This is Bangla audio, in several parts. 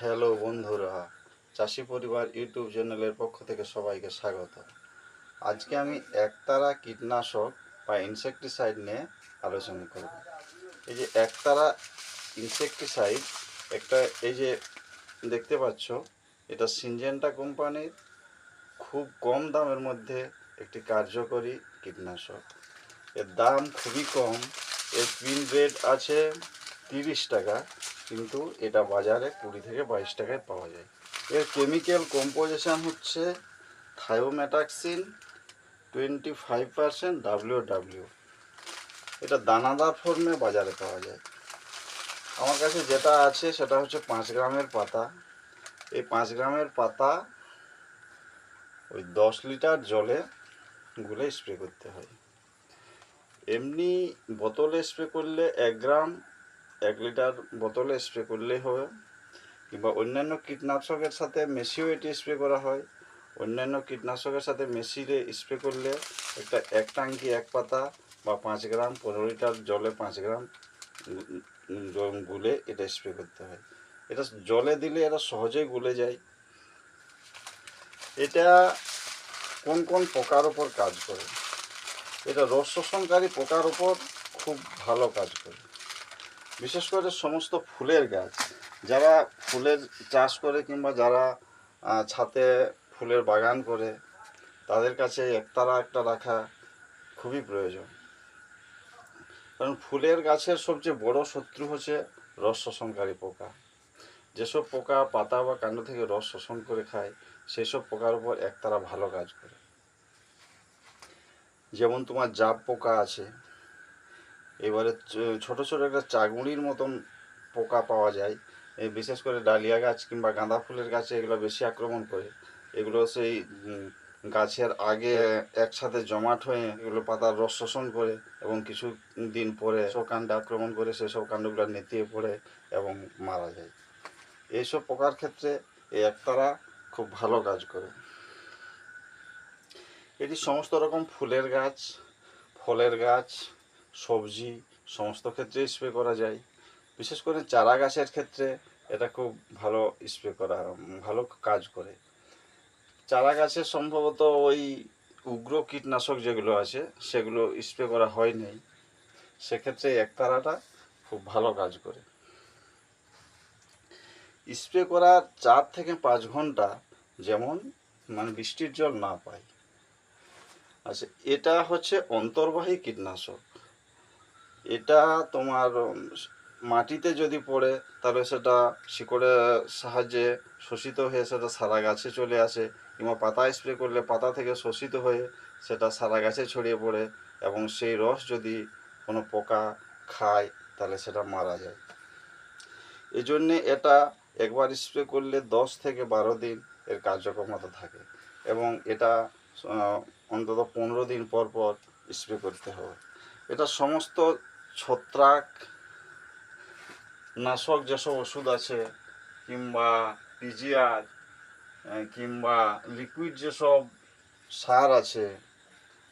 হ্যালো বন্ধুরা, চাষি পরিবার ইউটিউব চ্যানেলের পক্ষ থেকে সবাইকে স্বাগত। আজকে আমি একতারা কীটনাশক বা ইনসেকটিসাইড নিয়ে আলোচনা করব। এই যে একতারা ইনসেকটিসাইড একটা, এই যে দেখতে পাচ্ছ, এটা সিনজেন্টা কোম্পানির খুব কম দামের মধ্যে একটি কার্যকরী কীটনাশক। এর দাম খুবই কম। এর পিন রেট আছে 30 টাকা, কিন্তু এটা বাজারে 20 থেকে 22 টাকায় পাওয়া যায়। এর কেমিক্যাল কম্পোজিশন হচ্ছে থায়োমেটাক্সিন 25% WW। এটা দানাদার ফর্মে বাজারে পাওয়া যায়। আমার কাছে যেটা আছে সেটা হচ্ছে 5 গ্রামের পাতা। এই 5 গ্রামের পাতা ওই 10 লিটার জলে গুলে স্প্রে করতে হয়। এমনি বোতলে স্প্রে করলে 1 গ্রাম 1 লিটার বোতলে স্প্রে করলেই হবে, কিংবা অন্যান্য কীটনাশকের সাথে মেশিও এটি স্প্রে করা হয়। অন্যান্য কীটনাশকের সাথে মেশিয়ে স্প্রে করলে এক টাঙ্কি 1 পাতা বা 5 গ্রাম 15 লিটার জলে 5 গ্রাম গুলে এটা স্প্রে করতে হয়। এটা জলে দিলে এটা সহজেই গুলে যায়। এটা কোন কোন পোকার ওপর কাজ করে? এটা রস শোষণকারী পোকার ওপর খুব ভালো কাজ করে। বিশেষ করে সমস্ত ফুলের গাছ, যারা ফুলের চাষ করে কিংবা যারা ছাদে ফুলের বাগান করে, তাদের কাছে একতারা একটা রাখা খুবই প্রয়োজন। কারণ ফুলের গাছের সবচেয়ে বড় শত্রু হচ্ছে রস শোষণকারী পোকা। যেসব পোকা পাতা বা কাণ্ড থেকে রস শোষণ করে খায়, সেই সব পোকার উপর একতারা ভালো কাজ করে। যেমন তোমার জাব পোকা আছে, এবারে ছোট ছোট একটা চাগুড়ির মতন পোকা পাওয়া যায়। এই বিশেষ করে ডালিয়া গাছ কিংবা গাঁদা ফুলের গাছে এগুলো বেশি আক্রমণ করে। এগুলো সেই গাছের আগে একসাথে জমাট হয়ে এগুলো পাতার রস শোষণ করে এবং কিছু দিন পরে সব কাণ্ডে আক্রমণ করে, সেসব কাণ্ডগুলো নেতিয়ে পড়ে এবং মারা যায়। এইসব পোকার ক্ষেত্রে এই একতারা খুব ভালো কাজ করে। এটি সমস্ত রকম ফুলের গাছ, ফলের গাছ, সবজি সমস্ত ক্ষেত্রে স্প্রে করা যায়। বিশেষ করে চারা গাছের ক্ষেত্রে এটা খুব ভালো স্প্রে করা, ভালো কাজ করে। চারা গাছে সম্ভবত ওই উগ্র কীটনাশক যেগুলো আছে সেগুলো স্প্রে করা হয়নি, সেক্ষেত্রে একতারাটা খুব ভালো কাজ করে। স্প্রে করার 4 থেকে 5 ঘন্টা যেমন বৃষ্টির জল না পায়। আচ্ছা, এটা হচ্ছে অন্তর্বাহী কীটনাশক। এটা তোমার মাটিতে যদি পড়ে তাহলে সেটা শিকড়ের সাহায্যে শোষিত হয়ে সেটা সারা গাছে চলে আসে, কিংবা পাতা স্প্রে করলে পাতা থেকে শোষিত হয়ে সেটা সারা গাছে ছড়িয়ে পড়ে, এবং সেই রস যদি কোনো পোকা খায় তাহলে সেটা মারা যায়। এই জন্যে এটা একবার স্প্রে করলে 10 থেকে 12 দিন এর কার্যক্ষমতা থাকে, এবং এটা অন্তত 15 দিন পর পর স্প্রে করতে হবে। এটা সমস্ত ছত্রাক নাশক যেসব ওষুধ আছে, কিংবা পিজিআর, কিংবা লিকুইড যেসব সার আছে,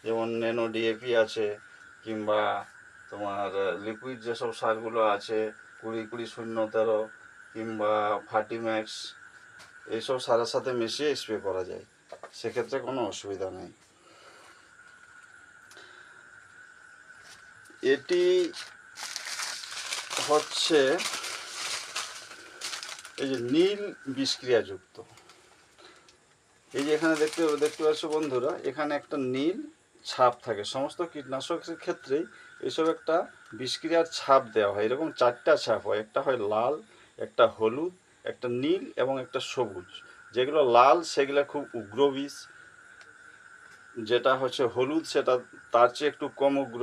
যেমন ন্যানো ডিএপি আছে, কিংবা তোমার লিকুইড যেসব সারগুলো আছে 20-20-0-13 কিংবা ফার্টিম্যাক্স, এইসব সারের সাথে মিশিয়ে স্প্রে করা যায়, সেক্ষেত্রে কোনো অসুবিধা নেই। এটি হচ্ছে এই যে নীল বিষক্রিয়াযুক্ত। এই যে এখানে দেখতে পাচ্ছ বন্ধুরা, এখানে একটা নীল ছাপ থাকে। সমস্ত কীটনাশকের ক্ষেত্রেই এসব একটা বিষক্রিয়ার ছাপ দেওয়া হয়। এরকম 4টা ছাপ হয়, একটা হয় লাল, একটা হলুদ, একটা নীল এবং একটা সবুজ। যেগুলো লাল সেগুলো খুব উগ্র বিষ, যেটা হচ্ছে হলুদ সেটা তার চেয়ে একটু কম উগ্র,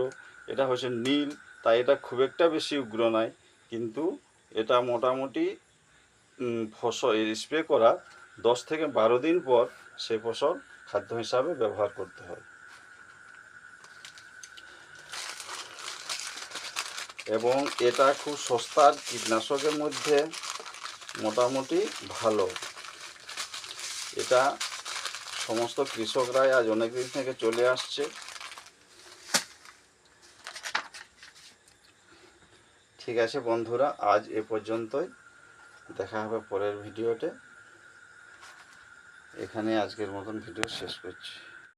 এটা হচ্ছে নীল, তাই এটা খুব একটা বেশি উগ্র নয়, কিন্তু এটা মোটামুটি ফসল স্প্রে করা 10 থেকে 12 দিন পর সেই ফসল খাদ্য হিসাবে ব্যবহার করতে হয়। এবং এটা খুব সস্তার কীটনাশকের মধ্যে মোটামুটি ভালো। এটা সমস্ত কৃষকরাই আজ অনেক দিন থেকে চলে আসছে। ঠিক আছে বন্ধুরা, আজ এ পর্যন্তই। দেখা হবে পরের ভিডিওতে। এখানে আজকের মতন ভিডিও শেষ করছি।